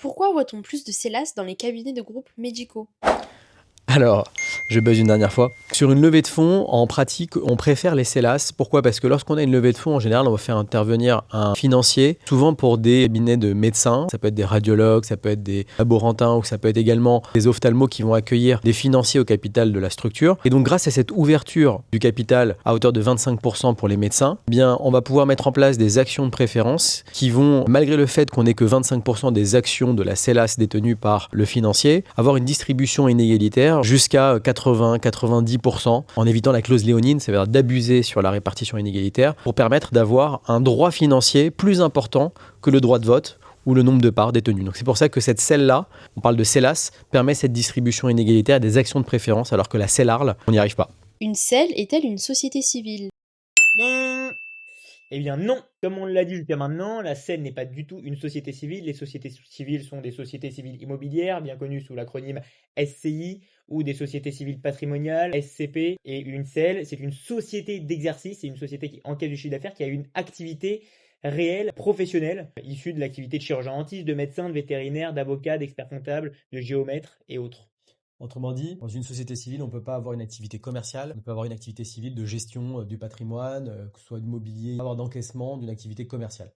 Pourquoi voit-on plus de CELAS dans les cabinets de groupes médicaux? Alors, je buzz une dernière fois. Sur une levée de fonds, en pratique, on préfère les CELAS. Pourquoi? Parce que lorsqu'on a une levée de fonds, en général, on va faire intervenir un financier, souvent pour des cabinets de médecins. Ça peut être des radiologues, ça peut être des laborantins ou ça peut être également des ophtalmos qui vont accueillir des financiers au capital de la structure. Et donc, grâce à cette ouverture du capital à hauteur de 25% pour les médecins, eh bien, on va pouvoir mettre en place des actions de préférence qui vont, malgré le fait qu'on n'ait que 25% des actions de la CELAS détenues par le financier, avoir une distribution inégalitaire jusqu'à 80-90% en évitant la clause léonine, c'est-à-dire d'abuser sur la répartition inégalitaire pour permettre d'avoir un droit financier plus important que le droit de vote ou le nombre de parts détenues. Donc c'est pour ça que cette celle-là, on parle de CELAS, permet cette distribution inégalitaire des actions de préférence alors que la CELARL, on n'y arrive pas. Une SEL est-elle une société civile? Non. Eh bien non, comme on l'a dit jusqu'à maintenant, la SEN n'est pas du tout une société civile. Les sociétés civiles sont des sociétés civiles immobilières, bien connues sous l'acronyme SCI, ou des sociétés civiles patrimoniales, SCP, et une SEL, c'est une société d'exercice, c'est une société qui encaisse du chiffre d'affaires, qui a une activité réelle, professionnelle, issue de l'activité de chirurgien dentiste, de médecin, de vétérinaire, d'avocat, d'expert comptable, de géomètre et autres. Autrement dit, dans une société civile, on ne peut pas avoir une activité commerciale, on peut avoir une activité civile de gestion du patrimoine, que ce soit immobilier, avoir d'encaissement d'une activité commerciale.